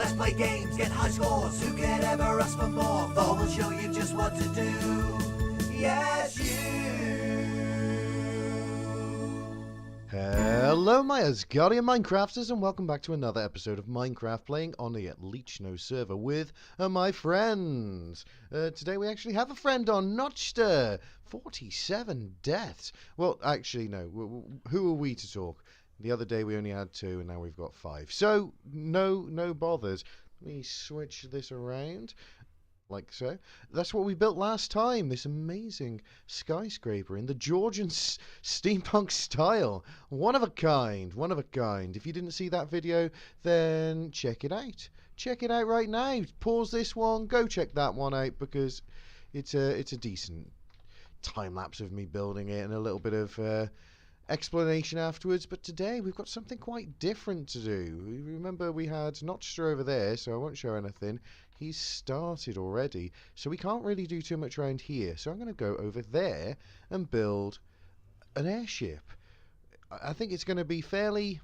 let's play games, get high scores. Who could ever ask for more? Thor will show you just what to do. Yes, you. Hello my Asgardian Minecrafters, and welcome back to another episode of Minecraft playing on the Otlichno server with my friends. Today we actually have a friend on, Notchster. 47 deaths. Well, actually no, who are we to talk? The other day we only had 2 and now we've got 5. So, no bothers. Let me switch this around. Like so. That's what we built last time, this amazing skyscraper in the Georgian steampunk style. One of a kind, one of a kind. If you didn't see that video, then check it out. Check it out right now. Pause this one, go check that one out, because it's a decent time lapse of me building it and a little bit of explanation afterwards. But today we've got something quite different to do. Remember we had Notchster over there, so I won't show anything. He's started already, so we can't really do too much around here. So I'm going to go over there and build an airship. I think it's going to be fairly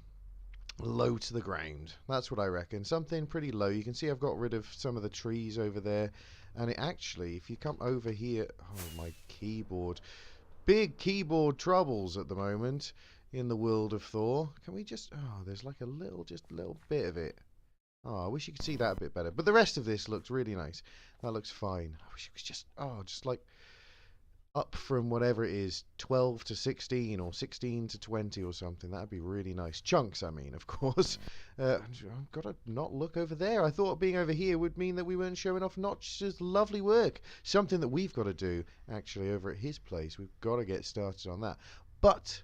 low to the ground. That's what I reckon. Something pretty low. You can see I've got rid of some of the trees over there, and it actually, if you come over here, oh my keyboard, big keyboard troubles at the moment in the world of Thor. Can we just, oh, there's like a little bit of it. Oh, I wish you could see that a bit better. But the rest of this looks really nice. That looks fine. I wish it was just, oh, just like up from whatever it is, 12 to 16 or 16 to 20 or something. That'd be really nice. Chunks, I mean, of course. I've got to not look over there. I thought being over here would mean that we weren't showing off Notch's lovely work. Something that we've got to do, actually, over at his place. We've got to get started on that. But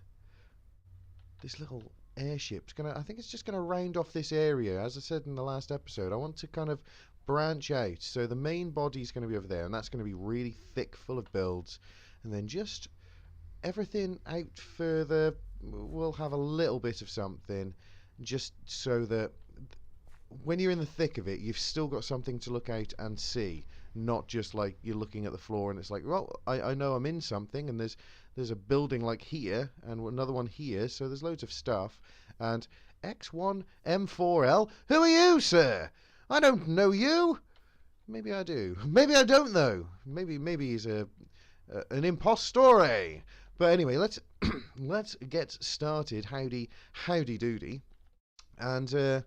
this little airship's I think it's just gonna round off this area. As I said in the last episode, I want to kind of branch out. So the main body's going to be over there, and that's going to be really thick, full of builds, and then just everything out further will have a little bit of something, just so that when you're in the thick of it, you've still got something to look out and see, not just like you're looking at the floor and it's like, well, I know I'm in something, and there's a building like here and another one here, so there's loads of stuff. And X1M4L, who are you, sir? I don't know you. Maybe I do. Maybe I don't know. Maybe he's an impostore. But anyway, let's let's get started. Howdy doody, and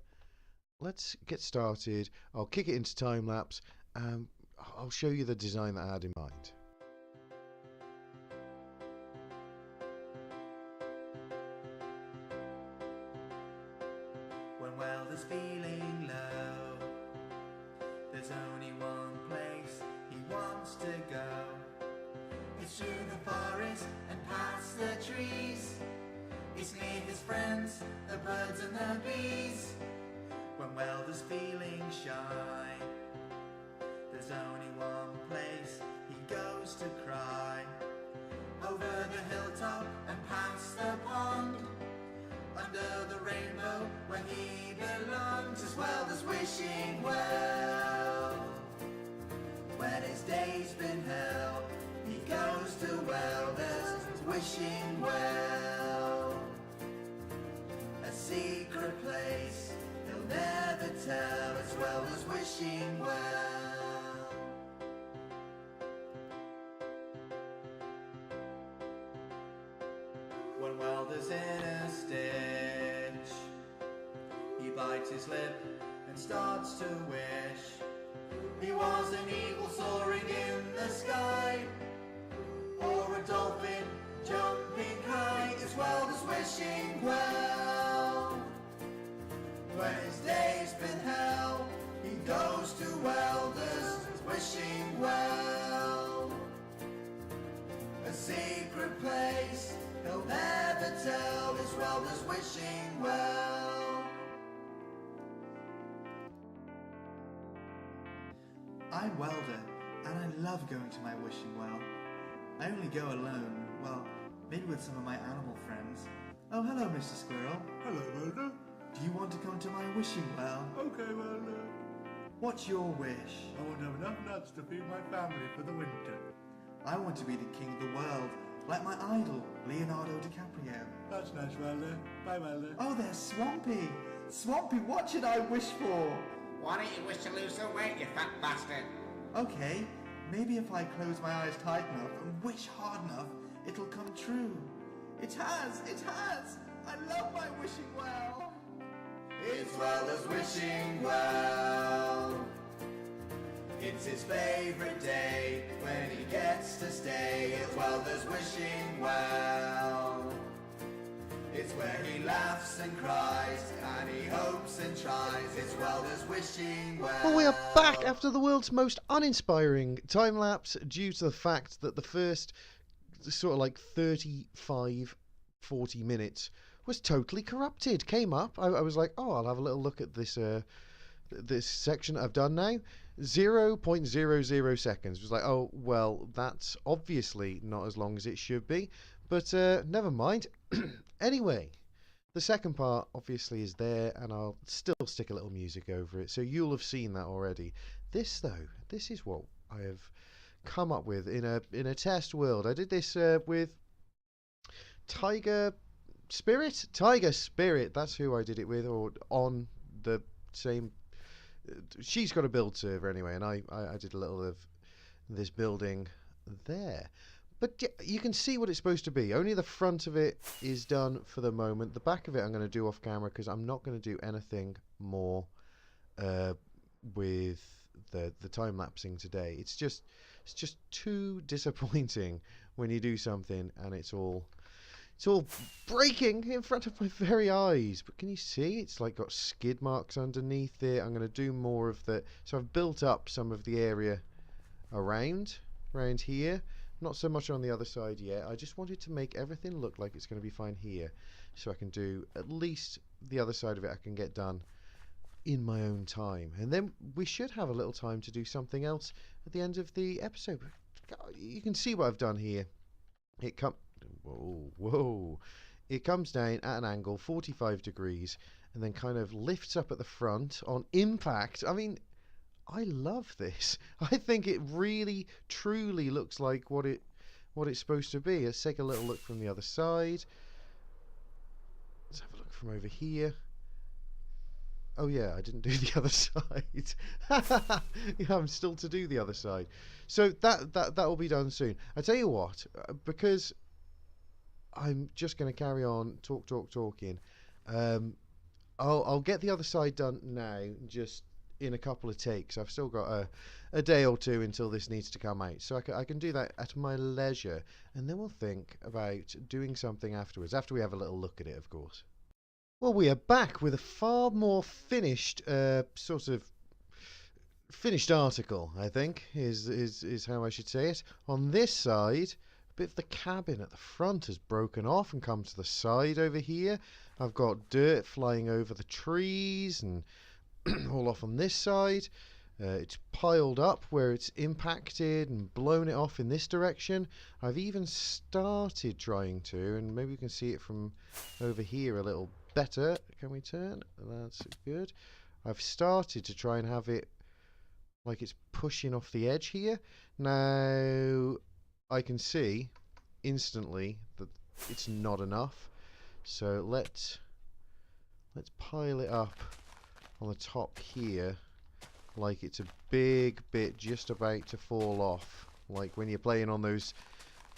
let's get started. I'll kick it into time lapse. I'll show you the design that I had in mind. When Welder's feeling low, there's only one place he wants to go. It's through the forest and past the trees. It's near his friends, the birds and the bees. When Welder's feeling shy, there's only one place he goes to cry. Over the hilltop and past the pond, under the rainbow where he belongs, as well as wishing well. When his day's been hell, he goes to Welders, wishing well. A secret place he'll never tell, as well as wishing well. When Welder's in a stitch, he bites his lip and starts to wish he was an eagle soaring in the sky, or a dolphin jumping high, as well as wishing well. When his day's been hell, he goes to Welders, wishing well. A secret place he'll never tell, as well as wishing well. I'm Welder, and I love going to my wishing well. I only go alone, well, maybe with some of my animal friends. Oh, hello, Mr. Squirrel. Hello, Welder. Do you want to come to my wishing well? Okay, Welder. What's your wish? I want to have enough nuts to feed my family for the winter. I want to be the king of the world, like my idol, Leonardo DiCaprio. That's nice, Welder. Bye, Welder. Oh, there's Swampy. Swampy, what should I wish for? Why don't you wish to lose some weight, you fat bastard? Okay, maybe if I close my eyes tight enough and wish hard enough, it'll come true. It has! It has! I love my wishing well! It's Welder's wishing well. It's his favorite day when he gets to stay at Welder's wishing well. It's where he laughs and cries and he hopes and tries. It's Welder's wishing well. Well, we are back after the world's most uninspiring time lapse due to the fact that the first sort of like 35, 40 minutes was totally corrupted. Came up, I was like, oh, I'll have a little look at this this section I've done now. 0.00 seconds. It was like, oh, well, that's obviously not as long as it should be, but never mind. Anyway, the second part obviously is there, and I'll still stick a little music over it, so you'll have seen that already. This, though, this is what I have come up with in a test world. I did this with Tiger Spirit, that's who I did it with, or on the same. She's got a build server anyway, and I did a little of this building there. But you can see what it's supposed to be. Only the front of it is done for the moment. The back of it I'm going to do off camera because I'm not going to do anything more with the time lapsing today. It's just too disappointing when you do something and it's all breaking in front of my very eyes. But can you see? It's like got skid marks underneath it. I'm going to do more of the. So I've built up some of the area around here. Not so much on the other side yet. I just wanted to make everything look like it's going to be fine here, so I can do at least the other side of it. I can get done in my own time, and then we should have a little time to do something else at the end of the episode. You can see what I've done here. It comes down at an angle 45 degrees and then kind of lifts up at the front on impact. I mean, I love this. I think it really truly looks like what it's supposed to be. Let's take a little look from the other side. Let's have a look from over here. Oh yeah, I didn't do the other side. Yeah, I'm still to do the other side. So that will be done soon. I tell you what, because I'm just going to carry on talking. I'll get the other side done now, just in a couple of takes. I've still got a day or two until this needs to come out, so I can do that at my leisure, and then we'll think about doing something afterwards, after we have a little look at it, of course. Well, we are back with a far more finished sort of finished article, I think is how I should say it. On this side, a bit of the cabin at the front has broken off and come to the side over here. I've got dirt flying over the trees and all off on this side. It's piled up where it's impacted and blown it off in this direction. I've even started trying to, and maybe you can see it from over here a little better. Can we turn? That's good. I've started to try and have it like it's pushing off the edge here. Now I can see instantly that it's not enough, so let's pile it up on the top here like it's a big bit just about to fall off, like when you're playing on those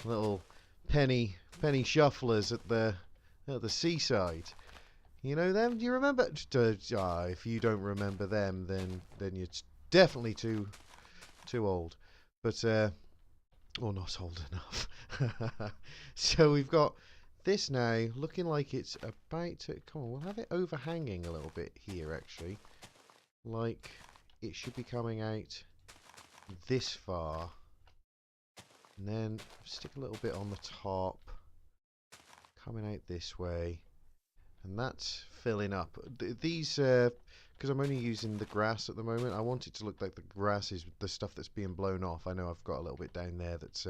little penny shufflers at the seaside. You know them? Do you remember? If you don't remember them, then you're definitely too old, but or not old enough. So we've got this now looking like it's about to. Come on, we'll have it overhanging a little bit here, actually. Like it should be coming out this far, and then stick a little bit on the top, coming out this way, and that's filling up. These, because I'm only using the grass at the moment, I want it to look like the grass is the stuff that's being blown off. I know I've got a little bit down there that's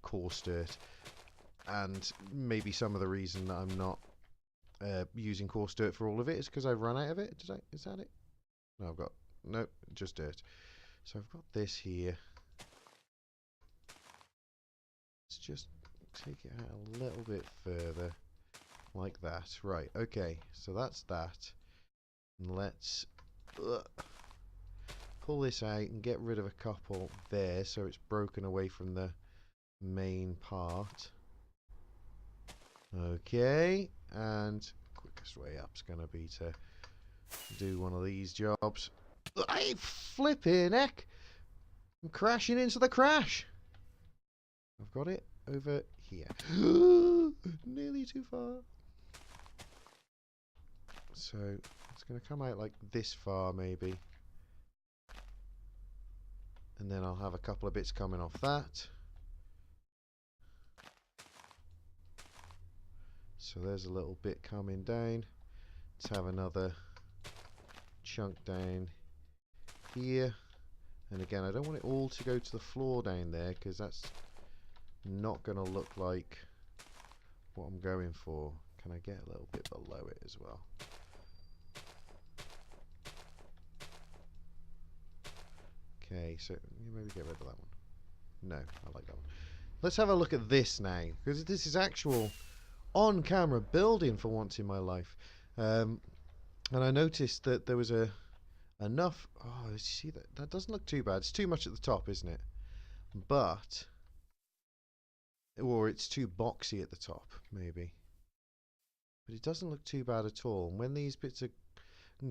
coarse dirt, and maybe some of the reason that I'm not using coarse dirt for all of it is because I've run out of it. Is that it? No, I've got no, just dirt. So I've got this here. Let's just take it out a little bit further, like that. Right. Okay. So that's that. And let's pull this out and get rid of a couple there so it's broken away from the main part. Okay, and quickest way up's gonna be to do one of these jobs. I flipping heck! I'm crashing into the crash. I've got it over here. Nearly too far. So it's gonna come out like this far maybe. And then I'll have a couple of bits coming off that. So there's a little bit coming down. Let's have another chunk down here. And again, I don't want it all to go to the floor down there because that's not going to look like what I'm going for. Can I get a little bit below it as well? Okay, so maybe get rid of that one. No, I like that one. Let's have a look at this now, because this is actual on-camera building for once in my life. And I noticed that there was enough. Oh, you see that? That doesn't look too bad. It's too much at the top, isn't it? But, or it's too boxy at the top, maybe. But it doesn't look too bad at all. And when these bits of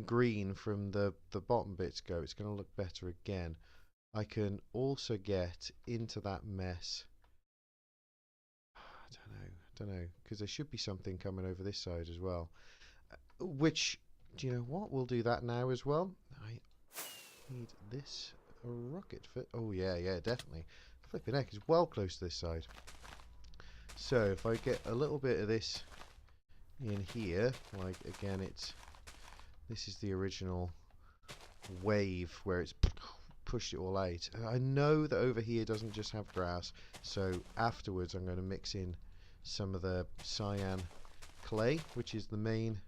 green from the bottom bits go, it's going to look better again. I can also get into that mess. I don't know, because there should be something coming over this side as well. Which, do you know what? We'll do that now as well. I need this rocket fit. Oh yeah, definitely. Flipping heck, it's well close to this side. So if I get a little bit of this in here, like again, this is the original wave where it's pushed it all out. I know that over here doesn't just have grass, so afterwards I'm going to mix in some of the cyan clay, which is the main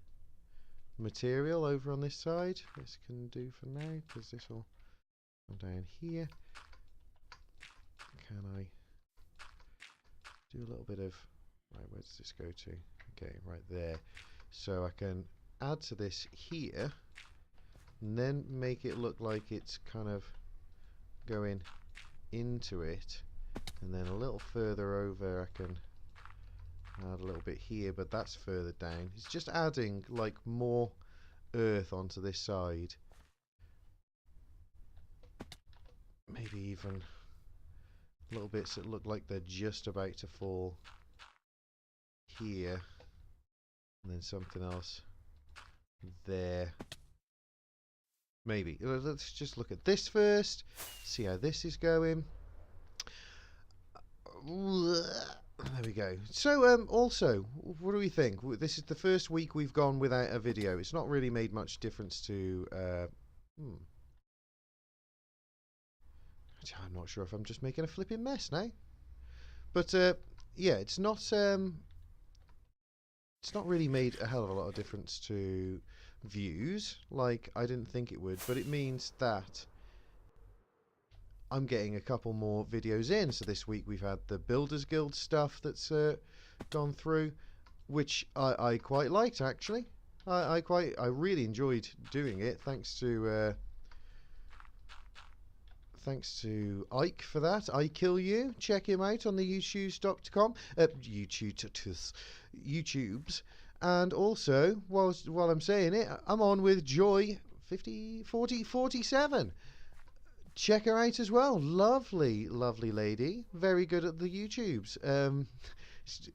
material over on this side. This can do for now because this will come down here. Can I do a little bit of, right, where does this go to? Okay, right there. So I can add to this here and then make it look like it's kind of going into it, and then a little further over I can add a little bit here, but that's further down. It's just adding like more earth onto this side, maybe even little bits that look like they're just about to fall here, and then something else there. Maybe. Let's just look at this first, see how this is going. There we go. So, also, what do we think? This is the first week we've gone without a video. It's not really made much difference to... I'm not sure if I'm just making a flipping mess now. But, yeah, it's not really made a hell of a lot of difference to views, like I didn't think it would, but it means that I'm getting a couple more videos in. So this week we've had the Builders Guild stuff that's gone through, which I quite liked actually. I really enjoyed doing it. Thanks to Ike for that. I Kill You. Check him out on the YouTubes.com. YouTubes. And also, while I'm saying it, I'm on with Joy 47. Check her out as well. Lovely, lovely lady. Very good at the YouTubes.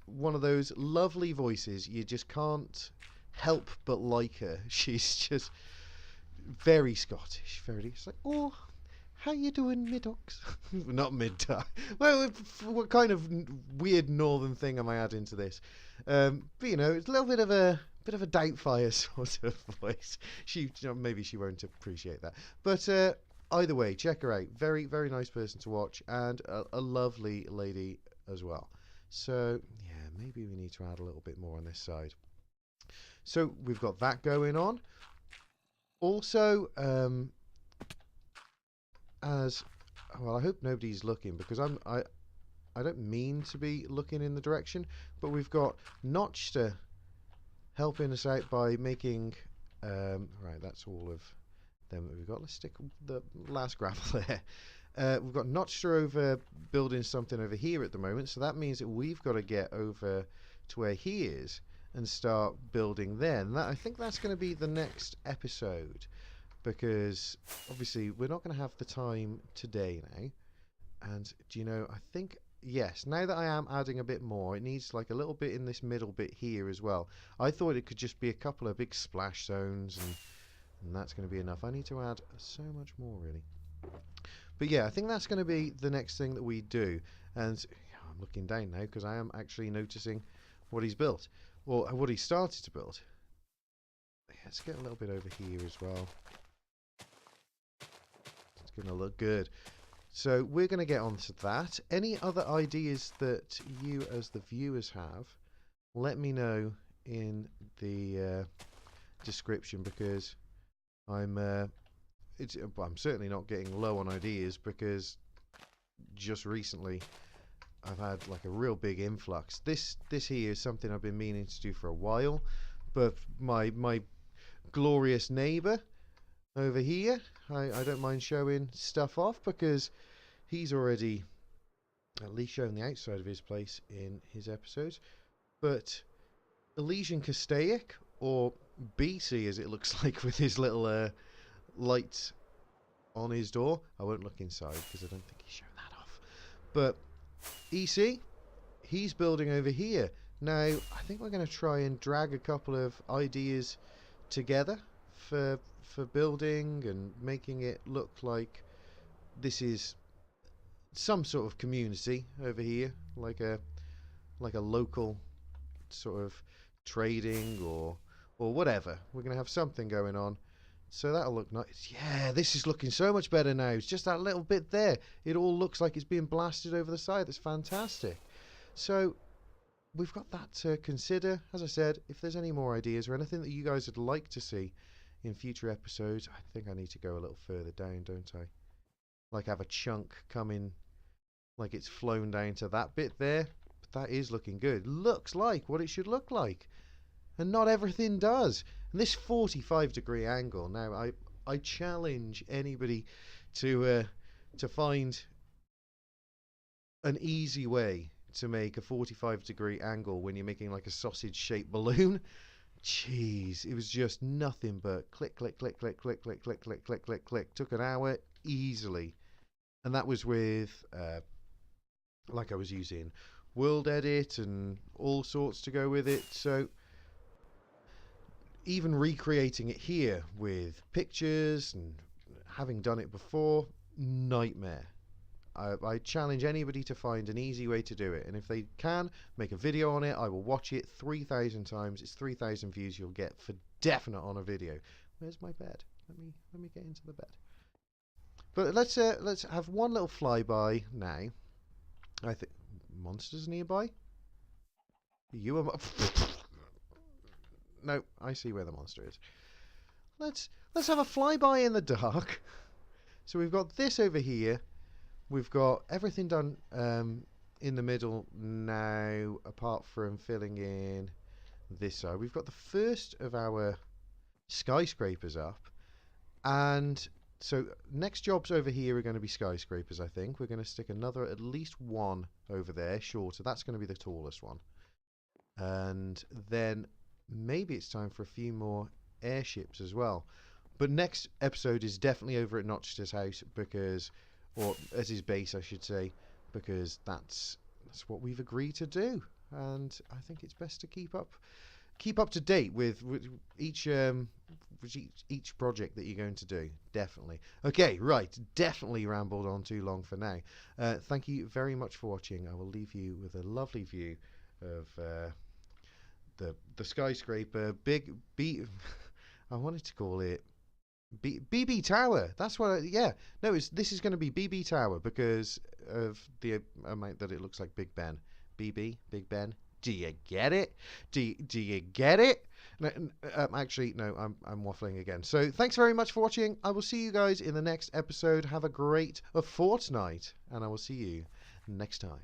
One of those lovely voices. You just can't help but like her. She's just very Scottish. It's like, oh, how you doing, Midox? Not mid-time. Well, what kind of weird northern thing am I adding to this? But you know, it's a little bit of a Doubtfire sort of voice. Maybe she won't appreciate that. But either way, check her out. Very, very nice person to watch, and a lovely lady as well. So yeah, maybe we need to add a little bit more on this side. So we've got that going on. Also, as well, I hope nobody's looking, because I don't mean to be looking in the direction, but we've got Notchster helping us out by making right, that's all of Then we've got, let's stick the last gravel there. We've got Notchster over building something over here at the moment, so that means that we've got to get over to where he is and start building there. And I think that's going to be the next episode, because obviously we're not going to have the time today now. And do you know, I think, yes, now that I am adding a bit more, it needs like a little bit in this middle bit here as well. I thought it could just be a couple of big splash zones, and that's going to be enough. I need to add so much more, really. But yeah, I think that's going to be the next thing that we do. And I'm looking down now because I am actually noticing what he's built, or what he started to build. Yeah, let's get a little bit over here as well. It's going to look good. So we're going to get onto that. Any other ideas that you as the viewers have, let me know in the description, because I'm certainly not getting low on ideas, because just recently I've had like a real big influx. This here is something I've been meaning to do for a while, but my glorious neighbour over here, I don't mind showing stuff off, because he's already at least shown the outside of his place in his episodes. But Elysian Castaic, or BC as it looks like with his little lights on his door. I won't look inside because I don't think he's shown that off. But EC, he's building over here. Now, I think we're going to try and drag a couple of ideas together for building and making it look like this is some sort of community over here, like a local sort of trading or whatever. We're going to have something going on. So that'll look nice. Yeah, this is looking so much better now. It's just that little bit there. It all looks like it's being blasted over the side. That's fantastic. So we've got that to consider. As I said, if there's any more ideas or anything that you guys would like to see in future episodes, I think I need to go a little further down, don't I? Like have a chunk coming, like it's flown down to that bit there. But that is looking good. Looks like what it should look like. And not everything does. And this 45-degree angle, now I challenge anybody to find an easy way to make a 45-degree angle when you're making like a sausage-shaped balloon. Jeez, it was just nothing but click, click, click, click, click, click, click, click, click, click, click. Took an hour easily. And that was with, like I was using World Edit and all sorts to go with it. So even recreating it here with pictures and having done it before, nightmare. I challenge anybody to find an easy way to do it, and if they can make a video on it, I will watch it 3,000 times. It's 3,000 views you'll get for definite on a video. Where's my bed? Let me get into the bed. But let's have one little flyby now. I think monsters nearby. You are. No, I see where the monster is. Let's have a flyby in the dark. So we've got this over here. We've got everything done in the middle now, apart from filling in this side. We've got the first of our skyscrapers up, and so next jobs over here are going to be skyscrapers. I think we're going to stick another, at least one over there, shorter. That's going to be the tallest one, and then maybe it's time for a few more airships as well. But next episode is definitely over at Notchster's house, because, or at his base I should say, because that's what we've agreed to do, and I think it's best to keep up to date with each project that you're going to do. Definitely. Okay, right, definitely rambled on too long for now. Thank you very much for watching. I will leave you with a lovely view of the skyscraper, big B. I wanted to call it BB Tower. That's what. Yeah. No, this is going to be BB Tower because of the amount that it looks like Big Ben. BB, Big Ben. Do you get it? Do you get it? No, actually, no. I'm waffling again. So thanks very much for watching. I will see you guys in the next episode. Have a great fortnight, and I will see you next time.